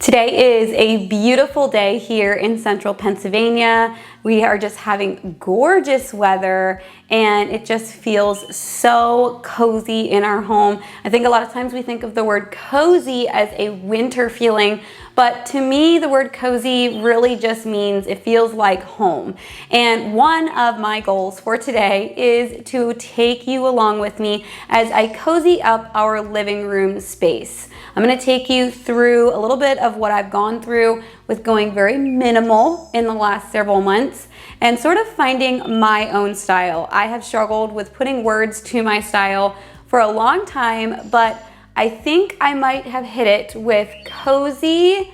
Today is a beautiful day here in central Pennsylvania. We are just having gorgeous weather and it just feels so cozy in our home. I think a lot of times we think of the word cozy as a winter feeling, but to me the word cozy really just means it feels like home. And one of my goals for today is to take you along with me as I cozy up our living room space. I'm going to take you through a little bit of what I've gone through with going very minimal in the last several months and sort of finding my own style. I have struggled with putting words to my style for a long time, but I think I might have hit it with cozy,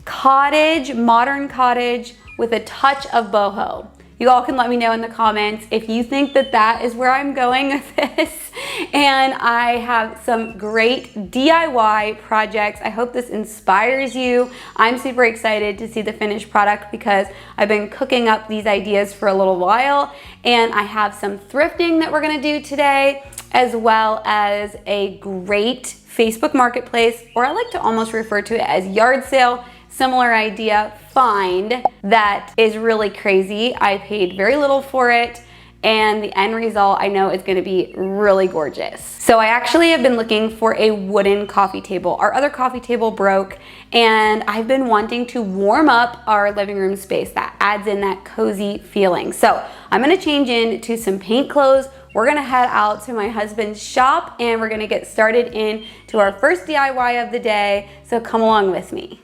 cottage, modern cottage with a touch of boho. You all can let me know in the comments if you think that that is where I'm going with this. And I have some great DIY projects. I hope this inspires you. I'm super excited to see the finished product because I've been cooking up these ideas for a little while. And I have some thrifting that we're gonna do today, as well as a great Facebook marketplace, or I like to almost refer to it as yard sale. Similar idea, find that is really crazy. I paid very little for it and the end result I know is gonna be really gorgeous. So I actually have been looking for a wooden coffee table. Our other coffee table broke and I've been wanting to warm up our living room space. That adds in that cozy feeling. So I'm gonna change into some paint clothes. We're gonna head out to my husband's shop and we're gonna get started into our first DIY of the day. So come along with me.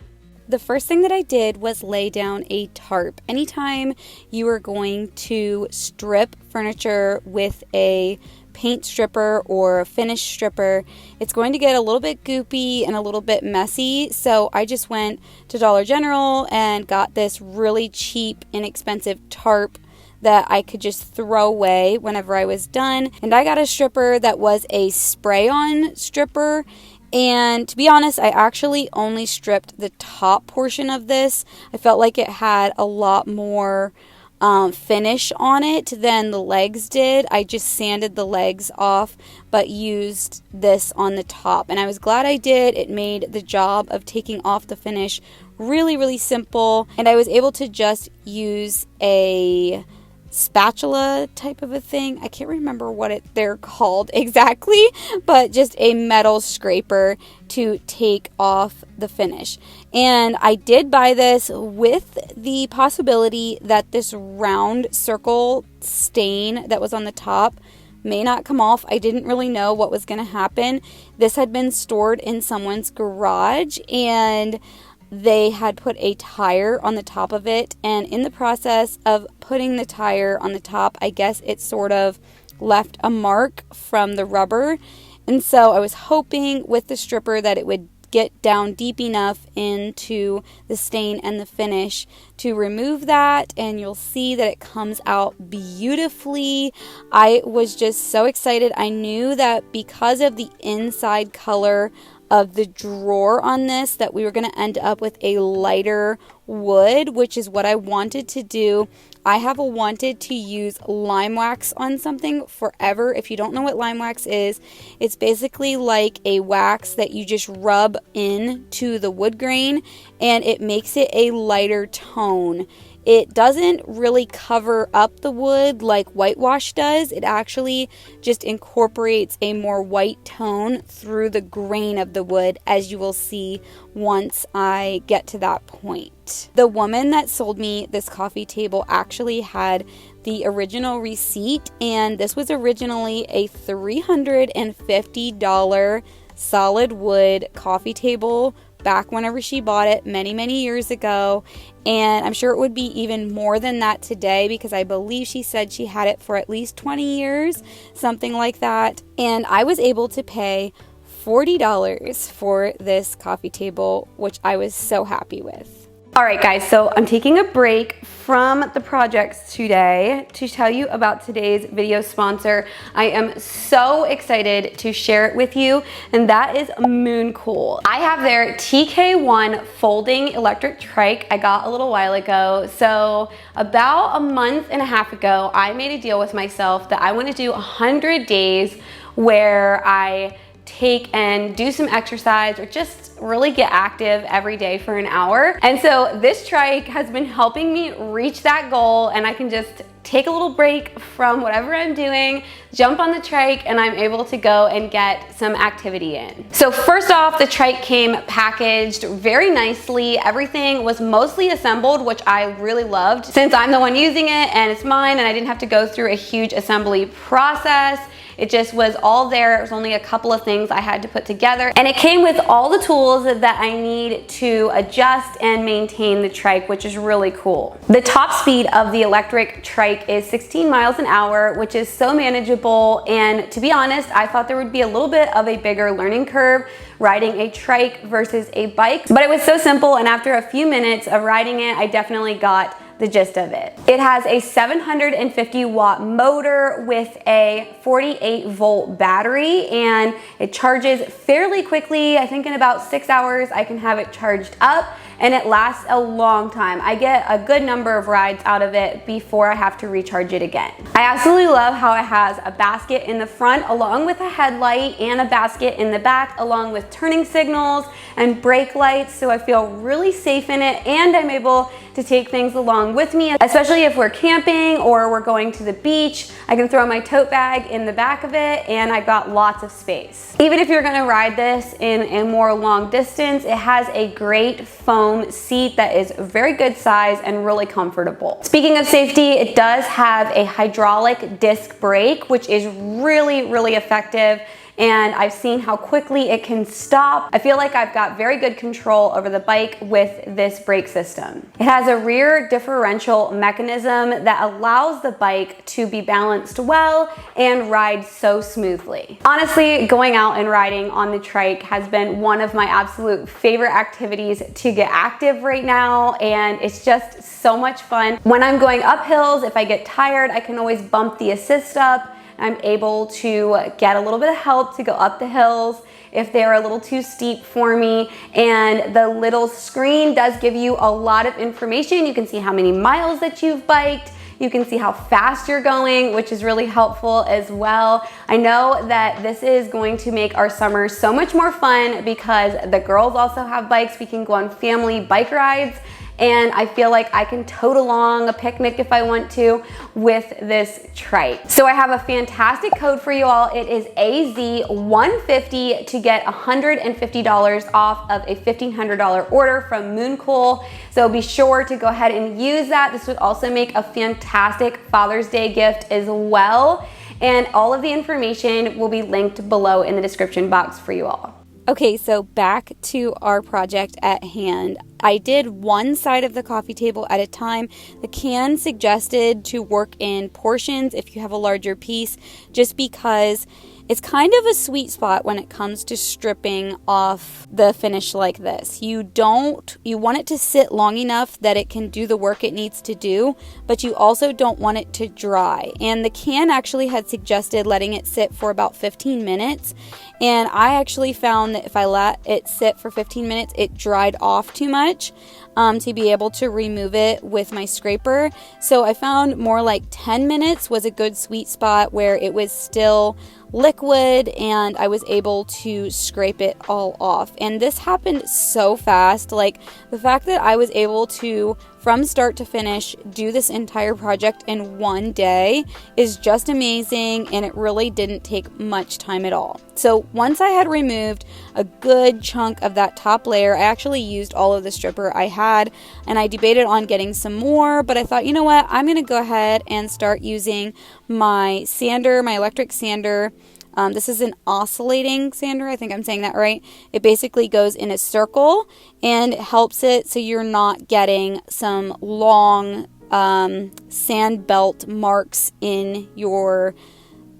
The first thing that I did was lay down a tarp. Anytime you are going to strip furniture with a paint stripper or a finish stripper, it's going to get a little bit goopy and a little bit messy. So I just went to Dollar General and got this really cheap, inexpensive tarp that I could just throw away whenever I was done. And I got a stripper that was a spray-on stripper. And to be honest, I actually only stripped the top portion of this. I felt like it had a lot more finish on it than the legs did. I just sanded the legs off, but used this on the top. And I was glad I did. It made the job of taking off the finish really, really simple. And I was able to just use a spatula type of a thing. I can't remember what they're called exactly, but just a metal scraper to take off the finish. And I did buy this with the possibility that this round circle stain that was on the top may not come off. I didn't really know what was going to happen. This had been stored in someone's garage and they had put a tire on the top of it, and in the process of putting the tire on the top, I guess it sort of left a mark from the rubber. And so I was hoping with the stripper that it would get down deep enough into the stain and the finish to remove that, and you'll see that it comes out beautifully. I was just so excited. I knew that because of the inside color of the drawer on this, that we were going to end up with a lighter wood, which is what I wanted to do. I have wanted to use lime wax on something forever. If you don't know what lime wax is, it's basically like a wax that you just rub into the wood grain and it makes it a lighter tone. It doesn't really cover up the wood like whitewash does. It actually just incorporates a more white tone through the grain of the wood, as you will see once I get to that point. The woman that sold me this coffee table actually had the original receipt, and this was originally a $350 solid wood coffee table back whenever she bought it many years ago, and I'm sure it would be even more than that today because I believe she said she had it for at least 20 years, something like that. And I was able to pay $40 for this coffee table, which I was so happy with. All right, guys, so I'm taking a break from the projects today to tell you about today's video sponsor. I am so excited to share it with you, and that is Mooncool. I have their TK1 folding electric trike I got a little while ago. So about a month and a half ago, I made a deal with myself that I want to do 100 days where I take and do some exercise or just really get active every day for an hour. And so this trike has been helping me reach that goal, and I can just take a little break from whatever I'm doing, jump on the trike, and I'm able to go and get some activity in. So first off, the trike came packaged very nicely. Everything was mostly assembled, which I really loved since I'm the one using it and it's mine and I didn't have to go through a huge assembly process. It just was all there. It was only a couple of things I had to put together. And it came with all the tools that I need to adjust and maintain the trike, which is really cool. The top speed of the electric trike is 16 miles an hour, which is so manageable. And to be honest, I thought there would be a little bit of a bigger learning curve riding a trike versus a bike, but it was so simple. And after a few minutes of riding it, I definitely got the gist of it. It has a 750 watt motor with a 48 volt battery, and it charges fairly quickly. I think in about 6 hours I can have it charged up, and it lasts a long time. I get a good number of rides out of it before I have to recharge it again. I absolutely love how it has a basket in the front along with a headlight, and a basket in the back along with turning signals and brake lights, so I feel really safe in it, and I'm able to take things along with me, especially if we're camping or we're going to the beach. I can throw my tote bag in the back of it, and I got lots of space. Even if you're gonna ride this in a more long distance, it has a great foam seat that is very good size and really comfortable. Speaking of safety, it does have a hydraulic disc brake, which is really effective. And I've seen how quickly it can stop. I feel like I've got very good control over the bike with this brake system. It has a rear differential mechanism that allows the bike to be balanced well and ride so smoothly. Honestly, going out and riding on the trike has been one of my absolute favorite activities to get active right now, and it's just so much fun. When I'm going up hills, if I get tired, I can always bump the assist up. I'm able to get a little bit of help to go up the hills if they're a little too steep for me. And the little screen does give you a lot of information. You can see how many miles that you've biked. You can see how fast you're going, which is really helpful as well. I know that this is going to make our summer so much more fun because the girls also have bikes. We can go on family bike rides, and I feel like I can tote along a picnic if I want to with this trike. So I have a fantastic code for you all. It is AZ150 to get $150 off of a $1,500 order from Mooncool. So be sure to go ahead and use that. This would also make a fantastic Father's Day gift as well. And all of the information will be linked below in the description box for you all. Okay, so back to our project at hand. I did one side of the coffee table at a time. The can suggested to work in portions if you have a larger piece, just because it's kind of a sweet spot when it comes to stripping off the finish like this. You want it to sit long enough that it can do the work it needs to do, but you also don't want it to dry. And the can actually had suggested letting it sit for about 15 minutes. And I actually found that if I let it sit for 15 minutes, it dried off too much to be able to remove it with my scraper. So I found more like 10 minutes was a good sweet spot where it was still liquid and I was able to scrape it all off. And this happened so fast. Like, the fact that I was able to, from start to finish, do this entire project in one day is just amazing, and it really didn't take much time at all. So once I had removed a good chunk of that top layer, I actually used all of the stripper I had, and I debated on getting some more, but I thought, you know what, I'm going to go ahead and start using my sander, my electric sander. This is an oscillating sander. I think I'm saying that right. It basically goes in a circle and it helps it so you're not getting some long sand belt marks in your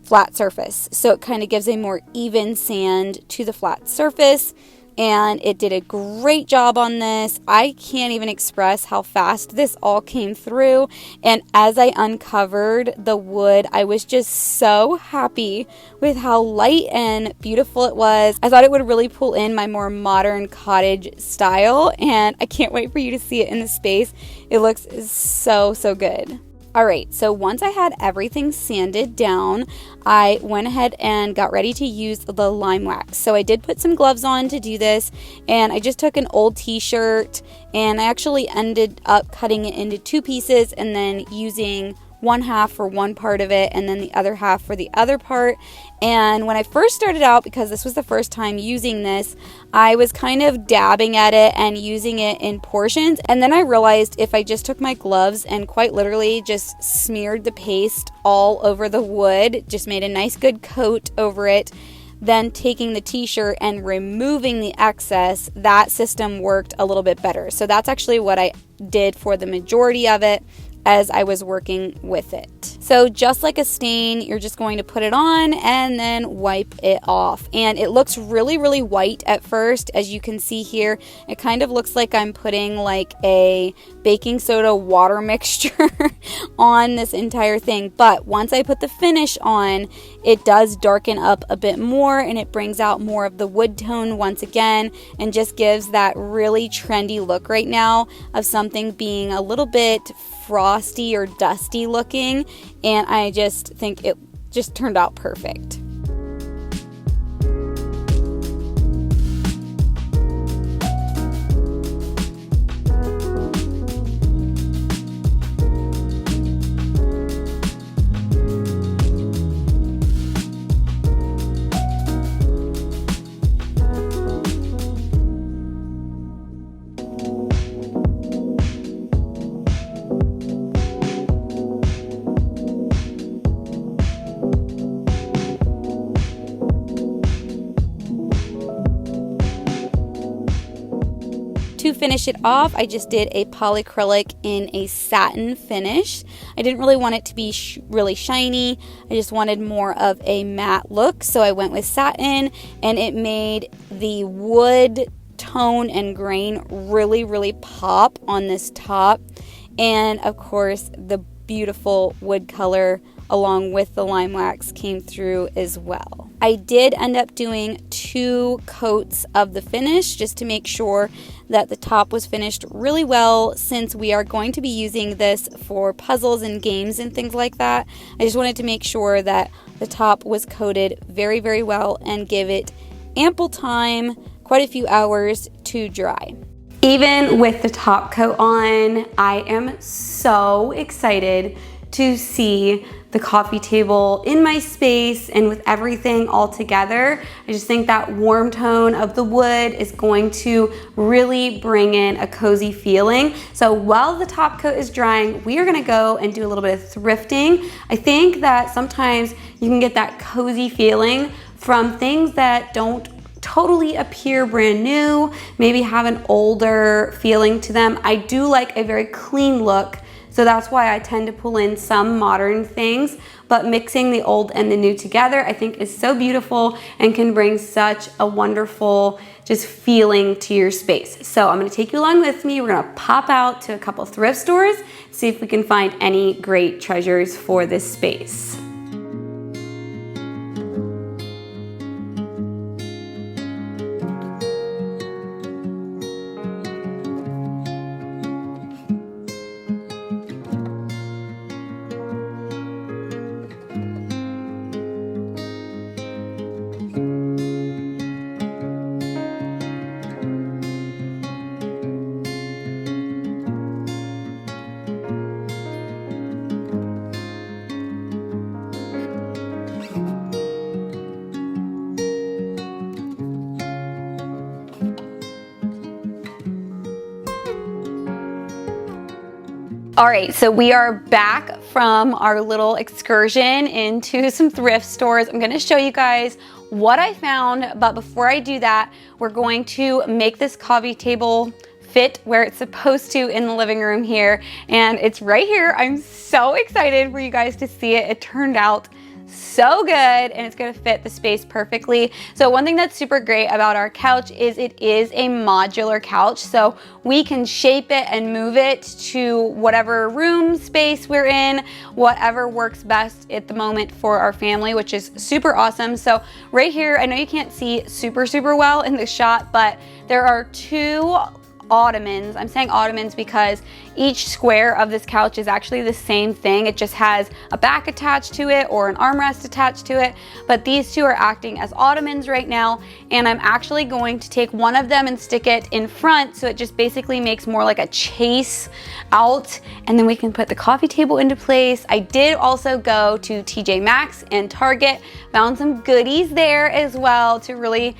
flat surface. So it kind of gives a more even sand to the flat surface. And it did a great job on this. I can't even express how fast this all came through. And as I uncovered the wood, I was just so happy with how light and beautiful it was. I thought it would really pull in my more modern cottage style, and I can't wait for you to see it in the space. It looks so good. All right, so once I had everything sanded down, I went ahead and got ready to use the lime wax. So I did put some gloves on to do this, and I just took an old t-shirt, and I actually ended up cutting it into 2 pieces and then using one half for one part of it and then the other half for the other part. And when I first started out, because this was the first time using this, I was kind of dabbing at it and using it in portions. And then I realized if I just took my gloves and quite literally just smeared the paste all over the wood, just made a nice good coat over it, then taking the t-shirt and removing the excess, that system worked a little bit better. So that's actually what I did for the majority of it as I was working with it. So just like a stain, you're just going to put it on and then wipe it off. And it looks really, really white at first. As you can see here, it kind of looks like I'm putting like a baking soda water mixture on this entire thing. But once I put the finish on, it does darken up a bit more and it brings out more of the wood tone once again and just gives that really trendy look right now of something being a little bit frosty or dusty looking, and I just think it just turned out perfect. To finish it off, I just did a polyacrylic in a satin finish. I didn't really want it to be really shiny. I just wanted more of a matte look, so I went with satin, and it made the wood tone and grain really, really pop on this top. And of course, the beautiful wood color along with the lime wax came through as well. I did end up doing 2 coats of the finish just to make sure that the top was finished really well, since we are going to be using this for puzzles and games and things like that. I just wanted to make sure that the top was coated very, very well and give it ample time, quite a few hours to dry. Even with the top coat on, I am so excited to see the coffee table in my space and with everything all together. I just think that warm tone of the wood is going to really bring in a cozy feeling. So while the top coat is drying, we are gonna go and do a little bit of thrifting. I think that sometimes you can get that cozy feeling from things that don't totally appear brand new, maybe have an older feeling to them. I do like a very clean look, so that's why I tend to pull in some modern things, but mixing the old and the new together I think is so beautiful and can bring such a wonderful just feeling to your space. So I'm gonna take you along with me. We're gonna pop out to a couple thrift stores, see if we can find any great treasures for this space. All right, so we are back from our little excursion into some thrift stores. I'm gonna show you guys what I found, but before I do that, we're going to make this coffee table fit where it's supposed to in the living room here, and it's right here. I'm so excited for you guys to see it. It turned out so good, and it's gonna fit the space perfectly. So one thing that's super great about our couch is it is a modular couch, so we can shape it and move it to whatever room space we're in, whatever works best at the moment for our family, which is super awesome. So right here, I know you can't see super well in the shot, but there are 2 ottomans. I'm saying ottomans because each square of this couch is actually the same thing. It just has a back attached to it or an armrest attached to it. But these two are acting as ottomans right now. And I'm actually going to take one of them and stick it in front, so it just basically makes more like a chase out. And then we can put the coffee table into place. I did also go to TJ Maxx and Target, found some goodies there as well to really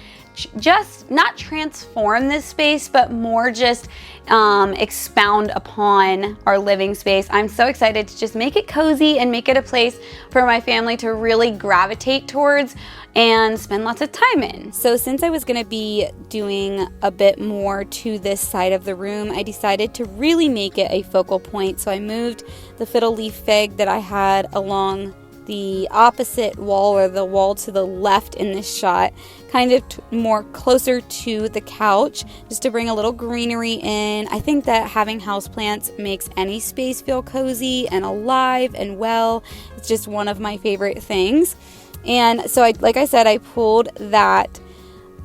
just not transform this space, but more just expound upon our living space. I'm so excited to just make it cozy and make it a place for my family to really gravitate towards and spend lots of time in. So since I was gonna be doing a bit more to this side of the room, I decided to really make it a focal point. So I moved the fiddle leaf fig that I had along the opposite wall, or the wall to the left in this shot, kind of more closer to the couch, just to bring a little greenery in. I think that having houseplants makes any space feel cozy and alive and well. It's just one of my favorite things. And so like I said, I pulled that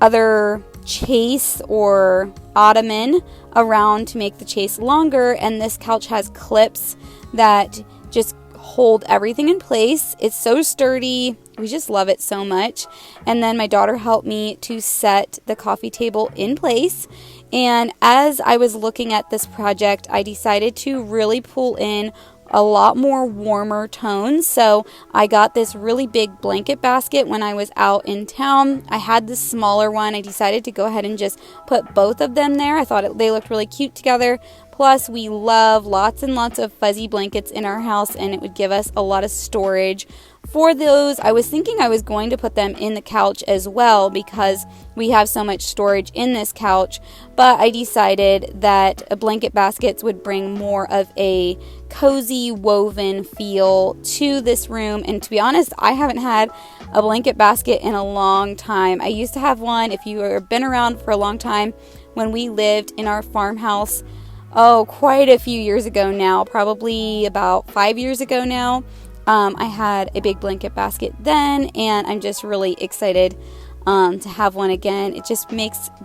other chase or ottoman around to make the chase longer, and this couch has clips that just hold everything in place. It's so sturdy. We just love it so much. And then my daughter helped me to set the coffee table in place. And as I was looking at this project, I decided to really pull in a lot more warmer tones. So I got this really big blanket basket when I was out in town. I had this smaller one. I decided to go ahead and just put both of them there. I thought they looked really cute together. Plus, we love lots and lots of fuzzy blankets in our house, and it would give us a lot of storage for those. I was thinking I was going to put them in the couch as well because we have so much storage in this couch, but I decided that blanket baskets would bring more of a cozy woven feel to this room. And to be honest, I haven't had a blanket basket in a long time. I used to have one, if you have been around for a long time, when we lived in our farmhouse. Oh, quite a few years ago now, probably about 5 years ago now. I had a big blanket basket then, and I'm just really excited to have one again. It just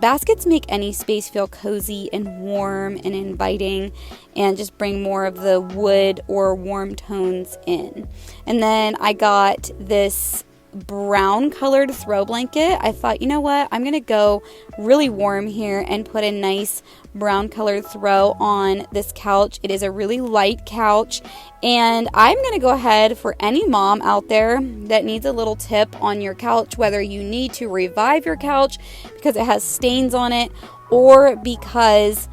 baskets make any space feel cozy and warm and inviting, and just bring more of the wood or warm tones in. And then I got this brown colored throw blanket. I thought, you know what, I'm gonna go really warm here and put a nice brown colored throw on this couch. It is a really light couch, and I'm gonna go ahead, for any mom out there that needs a little tip on your couch, whether you need to revive your couch because it has stains on it, or because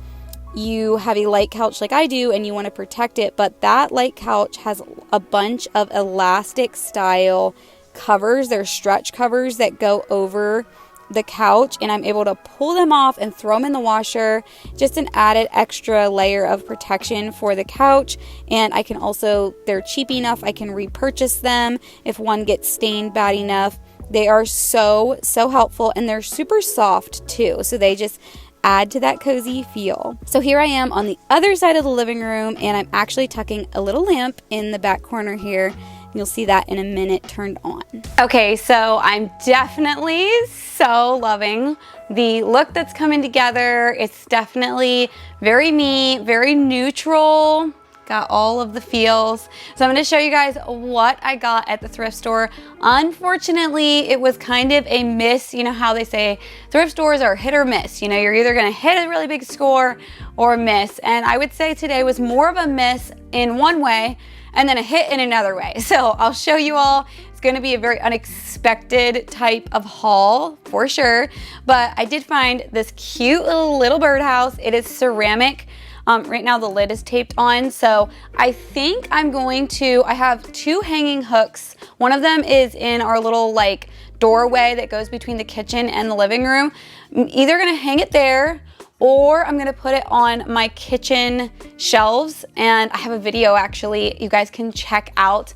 you have a light couch like I do and you want to protect it, but that light couch has a bunch of elastic style covers. They're stretch covers that go over the couch, and I'm able to pull them off and throw them in the washer. Just an added extra layer of protection for the couch. And I can also, they're cheap enough, I can repurchase them if one gets stained bad enough. They are so helpful, and they're super soft too, so they just add to that cozy feel. So here I am on the other side of the living room, and I'm actually tucking a little lamp in the back corner here. You'll see that in a minute turned on. Okay, so I'm definitely so loving the look that's coming together. It's definitely very me, very neutral. Got all of the feels. So I'm gonna show you guys what I got at the thrift store. Unfortunately, it was kind of a miss. You know how they say thrift stores are hit or miss. You know, you're either gonna hit a really big score or miss. And I would say today was more of a miss in one way and then a hit in another way. So I'll show you all. It's gonna be a very unexpected type of haul for sure. But I did find this cute little birdhouse. It is ceramic. Right now the lid is taped on, so I think I'm going to, I have two hanging hooks. One of them is in our little like doorway that goes between the kitchen and the living room. I'm either gonna hang it there, or I'm gonna put it on my kitchen shelves. And I have a video actually you guys can check out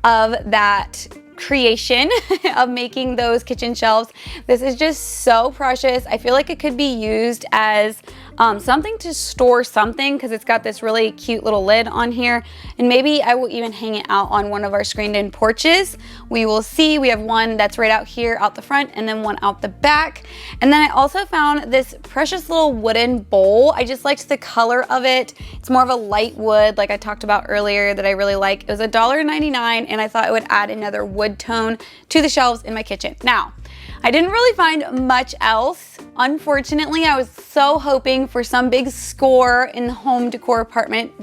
of that creation of making those kitchen shelves. This is just so precious. I feel like it could be used as something to store something, because it's got this really cute little lid on here. And maybe I will even hang it out on one of our screened-in porches. We will see. We have one that's right out here out the front, and then one out the back. And then I also found this precious little wooden bowl. I just liked the color of it. It's more of a light wood, like I talked about earlier, that I really like. It was $1.99, and I thought it would add another wood tone to the shelves in my kitchen. Now, I didn't really find much else. Unfortunately, I was so hoping for some big score in the home decor department,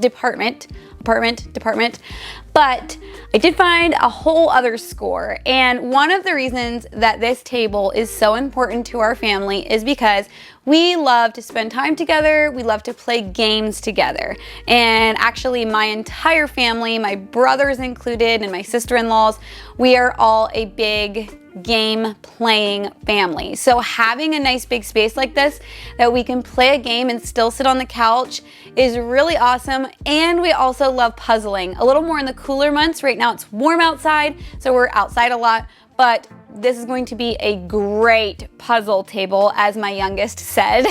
but I did find a whole other score. And one of the reasons that this table is so important to our family is because we love to spend time together. We love to play games together. And actually my entire family, my brothers included and my sister-in-laws, we are all a big game playing family. So having a nice big space like this that we can play a game and still sit on the couch is really awesome. And we also love puzzling. A little more in the cooler months. Right now it's warm outside, so we're outside a lot, but this is going to be a great puzzle table, as my youngest said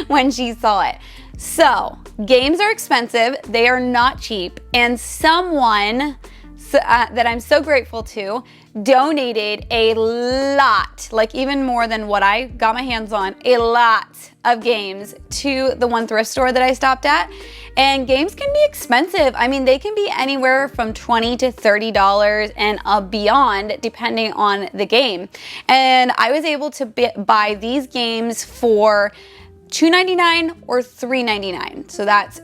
when she saw it. So games are expensive, they are not cheap, and someone that I'm so grateful to donated a lot, like even more than what I got my hands on, a lot of games to the one thrift store that I stopped at. And games can be expensive. I mean, they can be anywhere from $20 to $30 and beyond, depending on the game. And I was able to buy these games for $2.99 or $3.99. So that's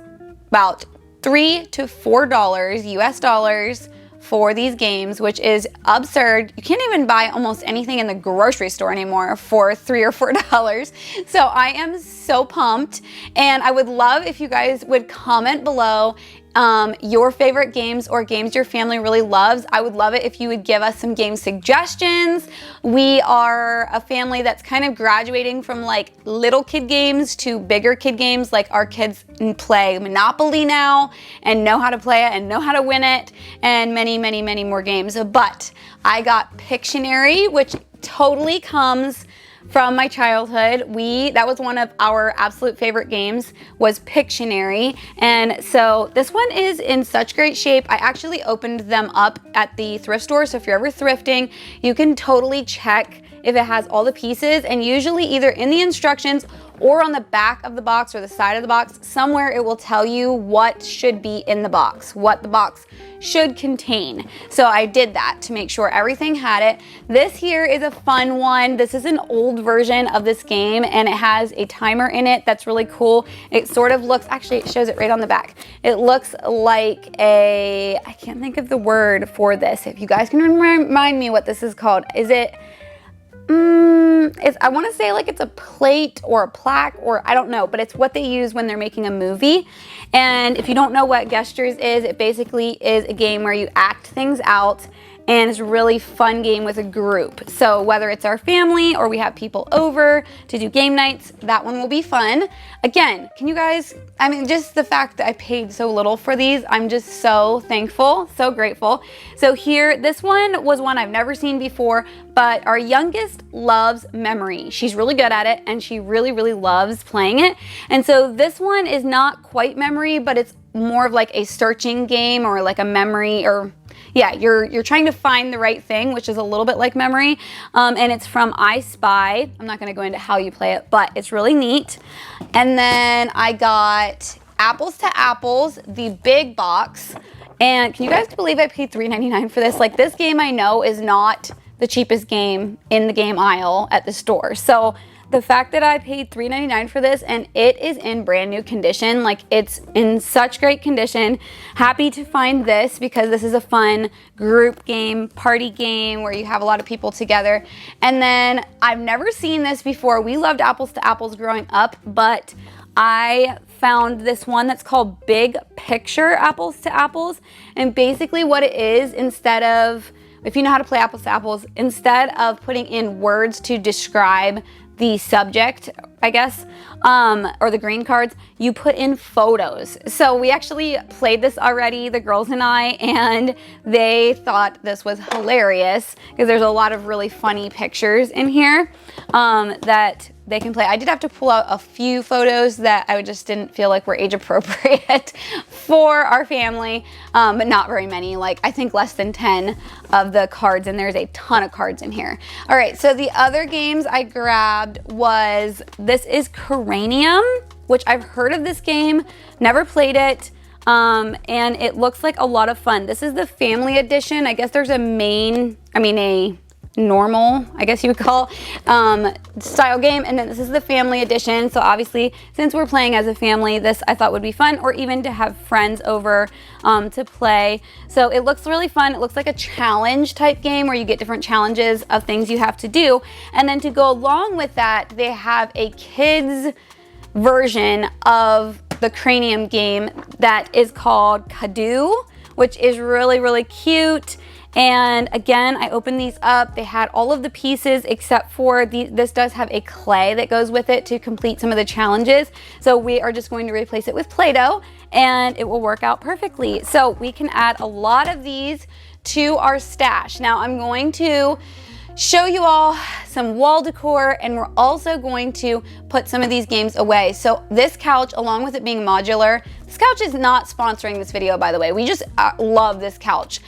about $3 to $4 US dollars for these games, which is absurd. You can't even buy almost anything in the grocery store anymore for $3 or $4. So I am so pumped, and I would love if you guys would comment below your favorite games or games your family really loves. I would love it if you would give us some game suggestions. We are a family that's kind of graduating from like little kid games to bigger kid games. Like our kids play Monopoly now and know how to play it and know how to win it, and many, many, many more games. But I got Pictionary, which totally comes from my childhood. That was one of our absolute favorite games, was Pictionary. And so this one is in such great shape. I actually opened them up at the thrift store. So if you're ever thrifting, you can totally check if it has all the pieces, and usually either in the instructions or on the back of the box or the side of the box, somewhere it will tell you what should be in the box, what the box should contain. So I did that to make sure everything had it. This here is a fun one. This is an old version of this game, and it has a timer in it that's really cool. It sort of looks, actually it shows it right on the back. It looks like I can't think of the word for this. If you guys can remind me what this is called. Is it, I want to say like it's a plate or a plaque, or I don't know, but it's what they use when they're making a movie. And if you don't know what Gestures is, it basically is a game where you act things out, and it's a really fun game with a group. So whether it's our family or we have people over to do game nights, that one will be fun. Again, can you guys, I mean, just the fact that I paid so little for these, I'm just so thankful, so grateful. So here, this one was one I've never seen before, but our youngest loves memory. She's really good at it, and she really, really loves playing it. And so this one is not quite memory, but it's more of like a searching game, or like a memory, or yeah, you're trying to find the right thing, which is a little bit like memory. And it's from I Spy. I'm not gonna go into how you play it, but it's really neat. And then I got Apples to Apples, the big box. And can you guys believe I paid $3.99 for this? Like, this game I know is not the cheapest game in the game aisle at the store. So the fact that I paid $3.99 for this, and it is in brand new condition, like it's in such great condition. Happy to find this, because this is a fun group game, party game where you have a lot of people together. And then I've never seen this before. We loved Apples to Apples growing up, but I found this one that's called Big Picture Apples to Apples. And basically what it is, instead of, if you know how to play Apples to Apples, instead of putting in words to describe the subject, I guess, or the green cards, you put in photos. So we actually played this already, the girls and I, and they thought this was hilarious because there's a lot of really funny pictures in here that they can play. I did have to pull out a few photos that I just didn't feel like were age appropriate for our family, but not very many, like I think less than 10 of the cards, and there's a ton of cards in here. All right, so the other games I grabbed was, this is Cranium, which I've heard of this game, never played it, and it looks like a lot of fun. This is the family edition. I guess there's a normal, I guess you would call, style game, and then this is the family edition. So obviously, since we're playing as a family, this I thought would be fun, or even to have friends over to play. So it looks really fun. It looks like a challenge type game where you get different challenges of things you have to do, and then to go along with that, they have a kids version of the Cranium game that is called Kadu, which is really, really cute. And again, I opened these up. They had all of the pieces except for this does have a clay that goes with it to complete some of the challenges. So we are just going to replace it with Play-Doh and it will work out perfectly. So we can add a lot of these to our stash. Now I'm going to show you all some wall decor, and we're also going to put some of these games away. So this couch, along with it being modular, this couch is not sponsoring this video, by the way. We just love this couch.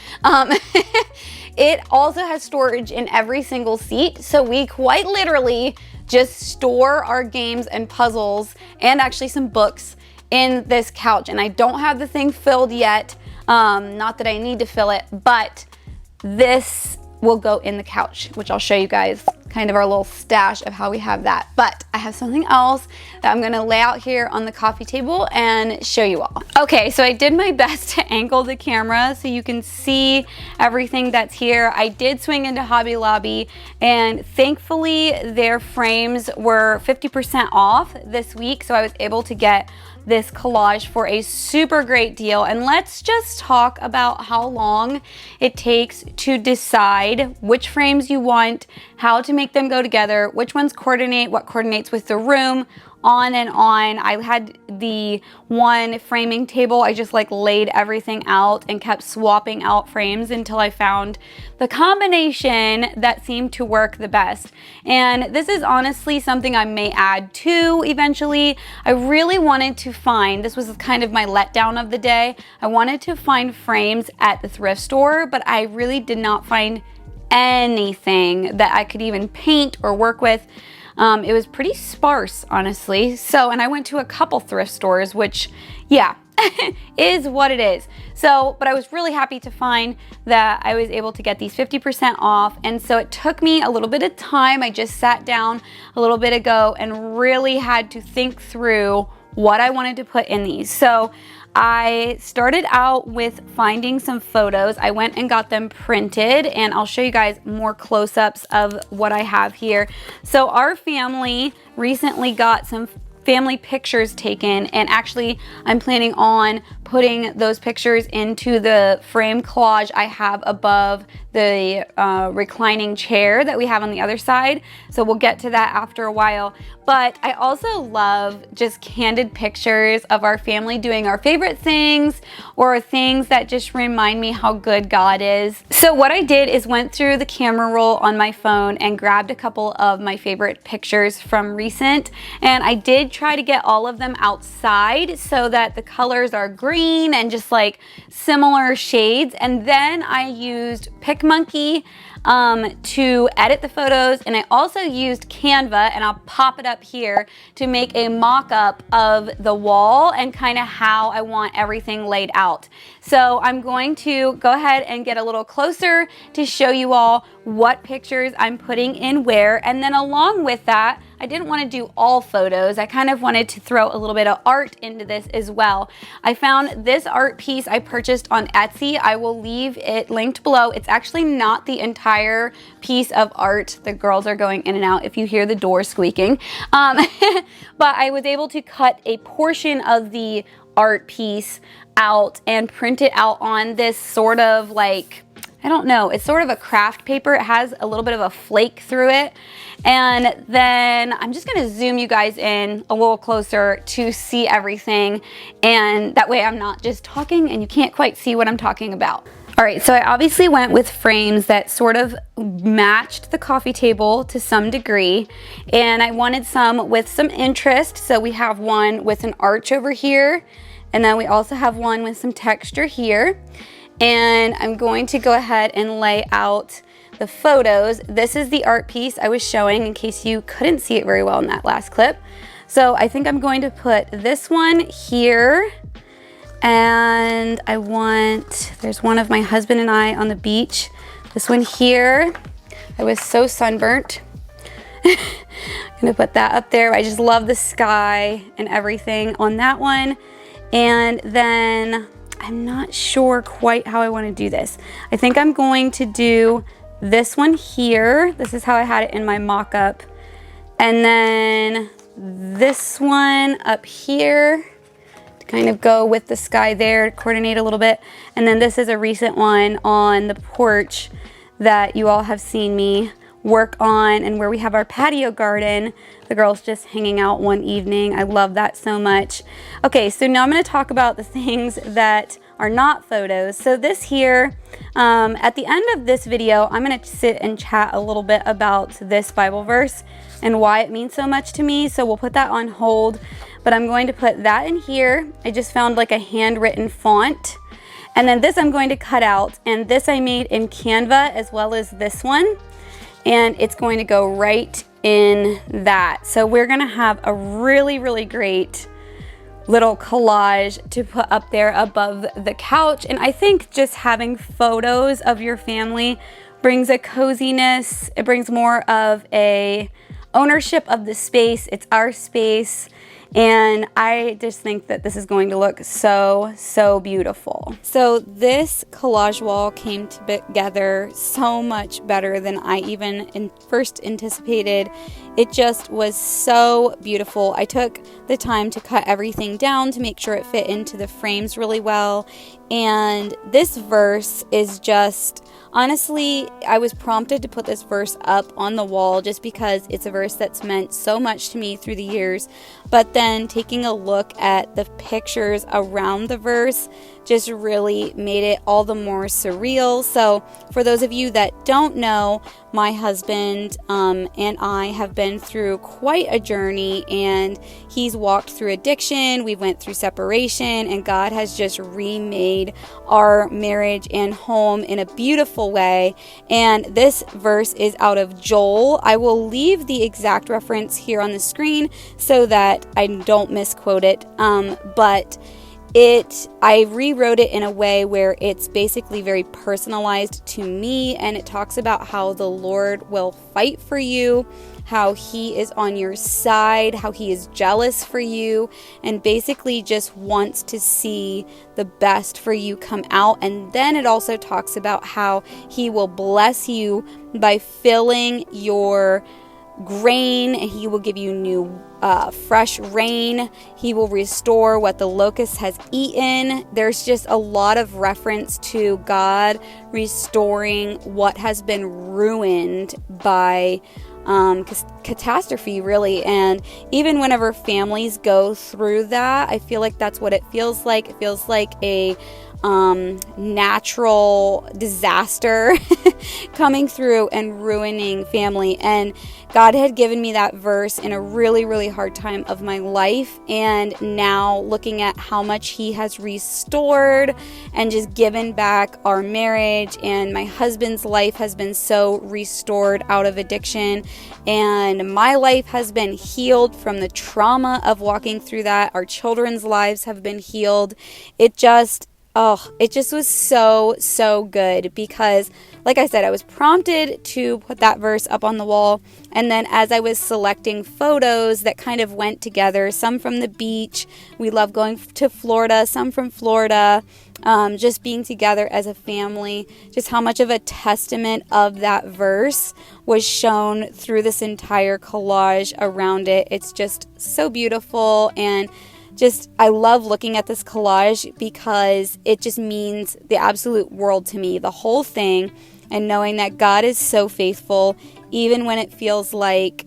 It also has storage in every single seat, so we quite literally just store our games and puzzles and actually some books in this couch. And I don't have the thing filled yet, not that I need to fill it, but this will go in the couch, which I'll show you guys kind of our little stash of how we have that. But I have something else that I'm gonna lay out here on the coffee table and show you all. Okay, so I did my best to angle the camera so you can see everything that's here. I did swing into Hobby Lobby, and thankfully their frames were 50% off this week, so I was able to get this collage for a super great deal. And let's just talk about how long it takes to decide which frames you want, how to make them go together, which ones coordinate, what coordinates with the room, on and on. I had the one framing table, I just like laid everything out and kept swapping out frames until I found the combination that seemed to work the best. And this is honestly something I may add to eventually. I really wanted to find, this was kind of my letdown of the day, I wanted to find frames at the thrift store, but I really did not find anything that I could even paint or work with. It was pretty sparse, honestly. So, and I went to a couple thrift stores, which, yeah, is what it is. So, but I was really happy to find that I was able to get these 50% off. And so it took me a little bit of time. I just sat down a little bit ago and really had to think through what I wanted to put in these. So I started out with finding some photos. I went and got them printed, and I'll show you guys more close-ups of what I have here. So our family recently got some family pictures taken, and actually I'm planning on putting those pictures into the frame collage I have above the reclining chair that we have on the other side. So we'll get to that after a while. But I also love just candid pictures of our family doing our favorite things, or things that just remind me how good God is. So what I did is went through the camera roll on my phone and grabbed a couple of my favorite pictures from recent, and I did try to get all of them outside so that the colors are green and just like similar shades. And then I used PicMonkey to edit the photos, and I also used Canva, and I'll pop it up here, to make a mock-up of the wall and kind of how I want everything laid out. So I'm going to go ahead and get a little closer to show you all what pictures I'm putting in where, and then along with that, I didn't want to do all photos. I kind of wanted to throw a little bit of art into this as well. I found this art piece I purchased on Etsy. I will leave it linked below. It's actually not the entire piece of art. The girls are going in and out if you hear the door squeaking. But I was able to cut a portion of the art piece out and print it out on this sort of like, I don't know, it's sort of a craft paper. It has a little bit of a flake through it. And then I'm just gonna zoom you guys in a little closer to see everything. And that way I'm not just talking and you can't quite see what I'm talking about. All right, so I obviously went with frames that sort of matched the coffee table to some degree. And I wanted some with some interest. So we have one with an arch over here. And then we also have one with some texture here. And I'm going to go ahead and lay out the photos. This is the art piece I was showing in case you couldn't see it very well in that last clip. So I think I'm going to put this one here. And I want, there's one of my husband and I on the beach. This one here, I was so sunburnt. I'm gonna put that up there. I just love the sky and everything on that one. And then I'm not sure quite how I want to do this. I think I'm going to do this one here. This is how I had it in my mock-up. And then this one up here to kind of go with the sky there, to coordinate a little bit. And then this is a recent one on the porch that you all have seen me work on, and where we have our patio garden. The girls just hanging out one evening. I love that so much. Okay, so now I'm going to talk about the things that are not photos. So this here, at the end of this video, I'm going to sit and chat a little bit about this Bible verse and why it means so much to me. So we'll put that on hold, but I'm going to put that in here. I just found like a handwritten font. And then this I'm going to cut out, and this I made in Canva as well as this one. And it's going to go right in that. So we're gonna have a really, really great little collage to put up there above the couch. And I think just having photos of your family brings a coziness. It brings more of a ownership of the space. It's our space. And I just think that this is going to look so, so beautiful. So this collage wall came together so much better than I even first anticipated. It just was so beautiful. I took the time to cut everything down to make sure it fit into the frames really well. And this verse is just, honestly, I was prompted to put this verse up on the wall just because it's a verse that's meant so much to me through the years. But then taking a look at the pictures around the verse just really made it all the more surreal. So for those of you that don't know, my husband and I have been through quite a journey, and he's walked through addiction, we went through separation, and God has just remade our marriage and home in a beautiful way. And this verse is out of Joel. I will leave the exact reference here on the screen so that I don't misquote it, but I rewrote it in a way where it's basically very personalized to me, and it talks about how the Lord will fight for you, how he is on your side, how he is jealous for you, and basically just wants to see the best for you come out. And then it also talks about how he will bless you by filling your grain, and he will give you new fresh rain. He will restore what the locust has eaten. There's just a lot of reference to God restoring what has been ruined by catastrophe, really. And even whenever families go through that, I feel like that's what it feels like. It feels like a natural disaster coming through and ruining family. And God had given me that verse in a really, really hard time of my life. And now looking at how much he has restored and just given back our marriage, and my husband's life has been so restored out of addiction, and my life has been healed from the trauma of walking through that. Our children's lives have been healed. It just was so, so good, because like I said, I was prompted to put that verse up on the wall. And then as I was selecting photos that kind of went together, some from the beach, we love going to Florida, some from Florida, just being together as a family, just how much of a testament of that verse was shown through this entire collage around it. It's just so beautiful. And I love looking at this collage because it just means the absolute world to me, the whole thing, and knowing that God is so faithful, even when it feels like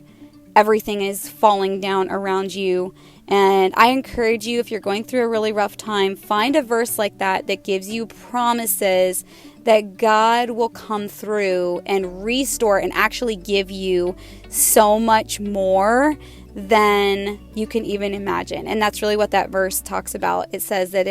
everything is falling down around you. And I encourage you, if you're going through a really rough time, find a verse like that that gives you promises that God will come through and restore and actually give you so much more than you can even imagine. And that's really what that verse talks about. It says that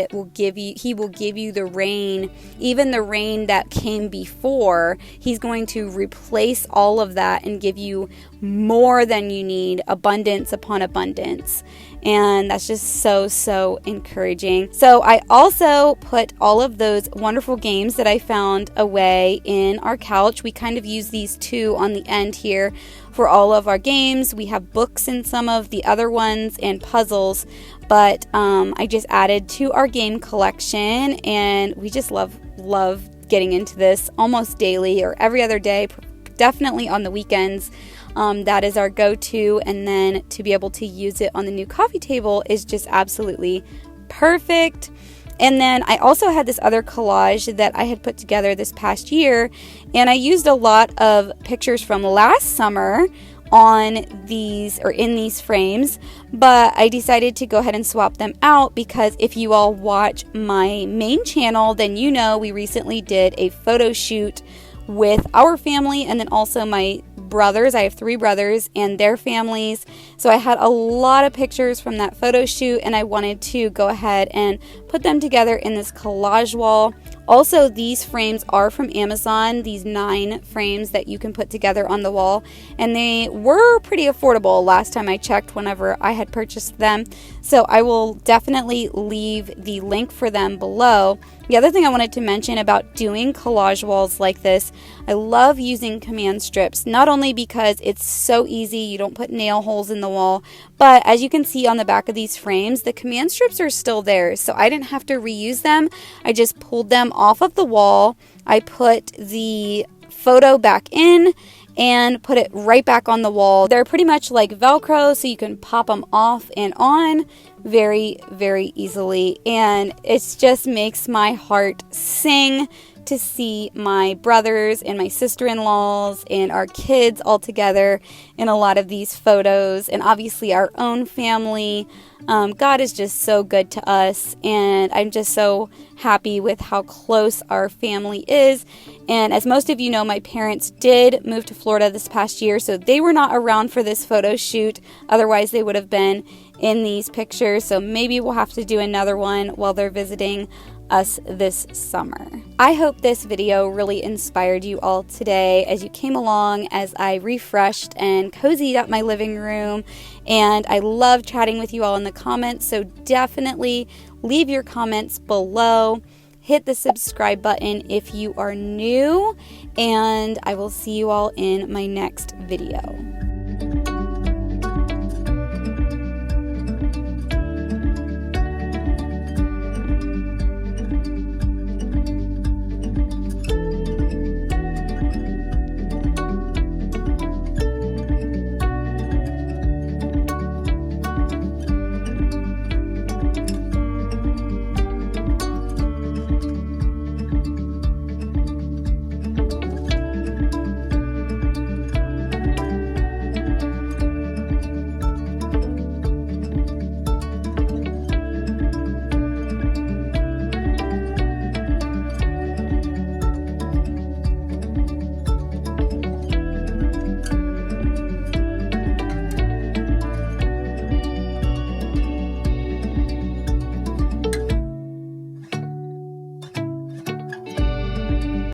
He will give you the rain, even the rain that came before. He's going to replace all of that and give you more than you need, abundance upon abundance. And that's just so encouraging. So I also put all of those wonderful games that I found away in our couch. We kind of use these two on the end here for all of our games. We have books in some of the other ones and puzzles, but I just added to our game collection, and we just love getting into this almost daily or every other day, definitely on the weekends. That is our go-to, and then to be able to use it on the new coffee table is just absolutely perfect. And then I also had this other collage that I had put together this past year, and I used a lot of pictures from last summer on these or in these frames, but I decided to go ahead and swap them out because if you all watch my main channel, then you know we recently did a photo shoot with our family and then also my brothers. I have 3 brothers and their families. So I had a lot of pictures from that photo shoot, and I wanted to go ahead and put them together in this collage wall. Also, these frames are from Amazon, these 9 frames that you can put together on the wall, and they were pretty affordable last time I checked whenever I had purchased them. So I will definitely leave the link for them below. The other thing I wanted to mention about doing collage walls like this, I love using command strips, not only because it's so easy, you don't put nail holes in the wall, but as you can see on the back of these frames, the command strips are still there, so I didn't have to reuse them. I just pulled them off of the wall, I put the photo back in, and put it right back on the wall. They're pretty much like Velcro, so you can pop them off and on very easily, and it just makes my heart sing to see my brothers and my sister-in-laws and our kids all together in a lot of these photos, and obviously our own family. God is just so good to us, and I'm just so happy with how close our family is. And as most of you know, my parents did move to Florida this past year, so they were not around for this photo shoot. Otherwise, they would have been in these pictures. So maybe we'll have to do another one while they're visiting us this summer. I hope this video really inspired you all today as you came along as I refreshed and cozied up my living room. And I love chatting with you all in the comments, so definitely leave your comments below. Hit the subscribe button if you are new, and I will see you all in my next video.